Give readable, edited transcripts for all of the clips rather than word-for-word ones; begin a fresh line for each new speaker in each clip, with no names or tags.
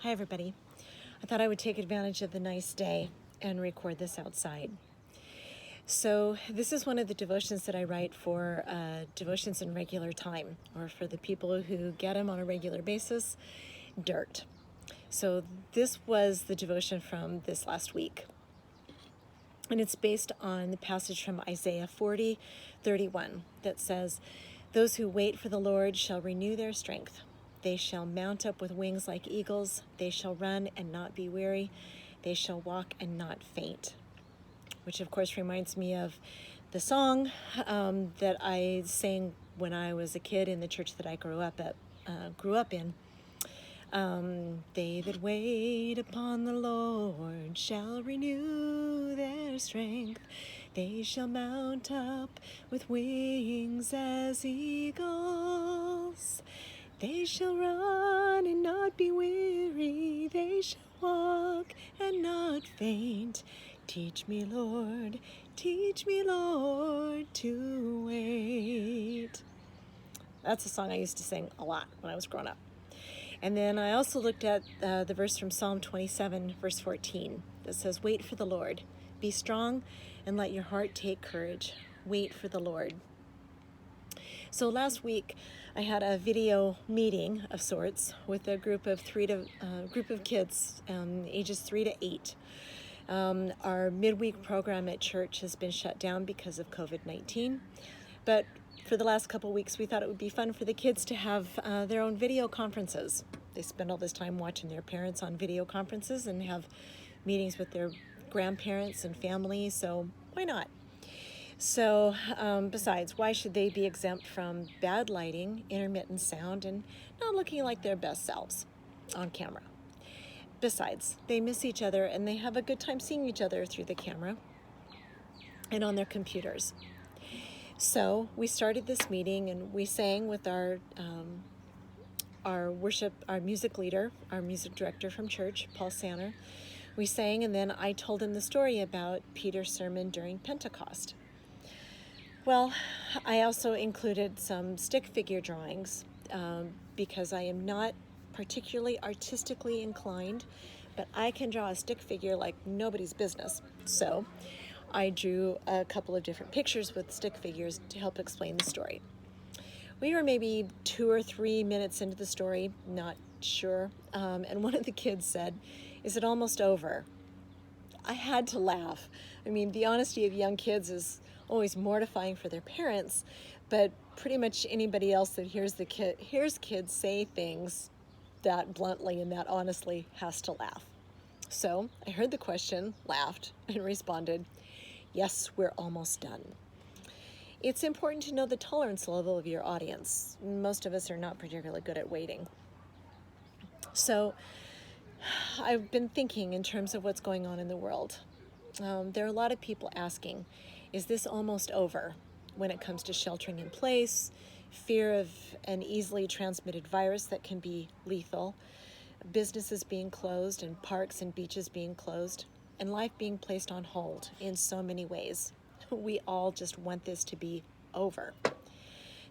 Hi everybody. I thought I would take advantage of the nice day and record this outside. So this is one of the devotions that I write for Devotions in Regular Time, or for the people who get them on a regular basis, DIRT. So this was the devotion from this last week. And it's based on the passage from Isaiah 40:31 that says, "Those who wait for the Lord shall renew their strength. They shall mount up with wings like eagles. They shall run and not be weary. They shall walk and not faint." Which of course reminds me of the song that I sang when I was a kid in the church that I grew up in. They that wait upon the Lord shall renew their strength. They shall mount up with wings as eagles. They shall run and not be weary. They shall walk and not faint. Teach me, Lord, to wait. That's a song I used to sing a lot when I was growing up. And then I also looked at the verse from Psalm 27, verse 14, that says, "Wait for the Lord. Be strong and let your heart take courage. Wait for the Lord." So last week I had a video meeting of sorts with a group of kids, ages 3 to 8. Our midweek program at church has been shut down because of COVID-19, but for the last couple weeks we thought it would be fun for the kids to have their own video conferences. They spend all this time watching their parents on video conferences and have meetings with their grandparents and family, so why not? So besides, why should they be exempt from bad lighting, intermittent sound, and not looking like their best selves on camera? Besides, they miss each other and they have a good time seeing each other through the camera and on their computers. So we started this meeting and we sang with our music leader, our music director from church, Paul Sanner. We sang, and then I told him the story about Peter's sermon during Pentecost. Well, I also included some stick figure drawings because I am not particularly artistically inclined, but I can draw a stick figure like nobody's business. So I drew a couple of different pictures with stick figures to help explain the story. We were maybe 2 or 3 minutes into the story, not sure, and one of the kids said, "Is it almost over?" I had to laugh. I mean, the honesty of young kids is always mortifying for their parents, but pretty much anybody else that hears kids say things that bluntly and that honestly has to laugh. So I heard the question, laughed, and responded, "Yes, we're almost done." It's important to know the tolerance level of your audience. Most of us are not particularly good at waiting. So I've been thinking in terms of what's going on in the world. There are a lot of people asking, is this almost over when it comes to sheltering in place, fear of an easily transmitted virus that can be lethal, businesses being closed and parks and beaches being closed, and life being placed on hold in so many ways? We all just want this to be over.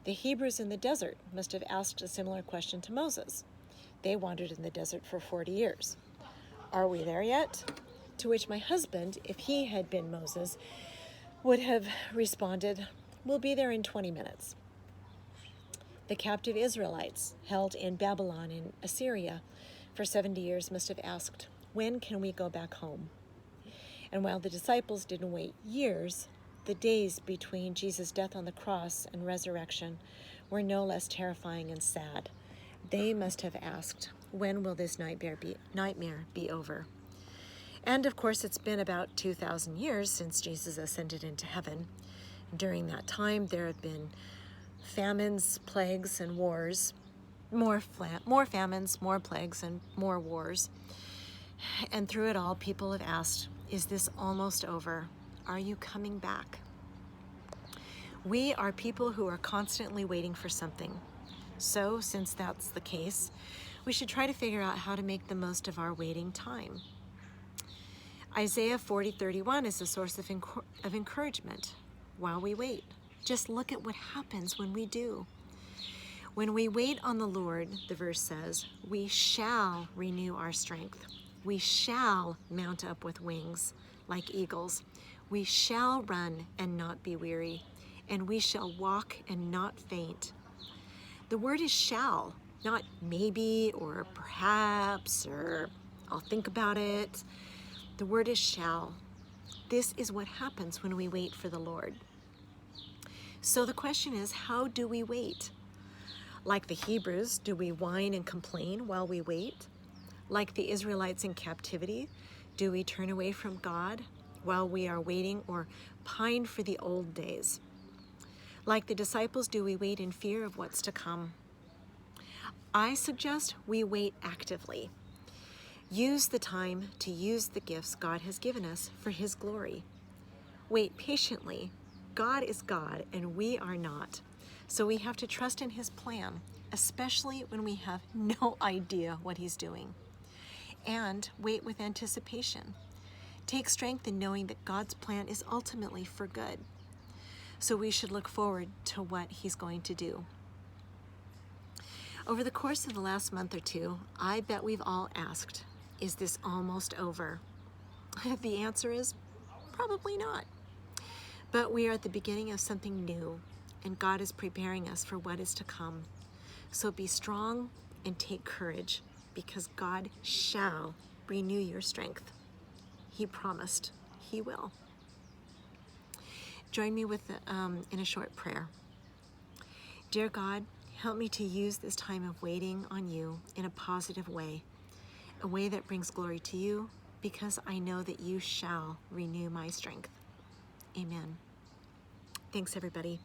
The Hebrews in the desert must have asked a similar question to Moses. They wandered in the desert for 40 years. Are we there yet? To which my husband, if he had been Moses, would have responded, "We'll be there in 20 minutes. The captive Israelites held in Babylon in Assyria for 70 years must have asked, "When can we go back home?" And while the disciples didn't wait years, the days between Jesus' death on the cross and resurrection were no less terrifying and sad. They must have asked, "When will this nightmare be over?" And of course, it's been about 2,000 years since Jesus ascended into heaven. During that time, there have been famines, plagues, and wars. More famines, more plagues, and more wars. And through it all, people have asked, is this almost over? Are you coming back? We are people who are constantly waiting for something. So, since that's the case, we should try to figure out how to make the most of our waiting time. Isaiah 40:31 is a source of encouragement while we wait. Just look at what happens when we do. When we wait on the Lord, the verse says, we shall renew our strength. We shall mount up with wings like eagles. We shall run and not be weary, and we shall walk and not faint. The word is shall, not maybe or perhaps or I'll think about it. The word is shall. This is what happens when we wait for the Lord. So the question is, how do we wait? Like the Hebrews, do we whine and complain while we wait? Like the Israelites in captivity, do we turn away from God while we are waiting or pine for the old days? Like the disciples, do we wait in fear of what's to come? I suggest we wait actively. Use the time to use the gifts God has given us for His glory. Wait patiently. God is God and we are not. So we have to trust in His plan, especially when we have no idea what He's doing. And wait with anticipation. Take strength in knowing that God's plan is ultimately for good. So we should look forward to what He's going to do. Over the course of the last month or two, I bet we've all asked, is this almost over? The answer is probably not. But we are at the beginning of something new, and God is preparing us for what is to come. So be strong and take courage, because God shall renew your strength. He promised He will. Join me in a short prayer. Dear God, help me to use this time of waiting on You in a positive way, a way that brings glory to You, because I know that You shall renew my strength. Amen. Thanks, everybody.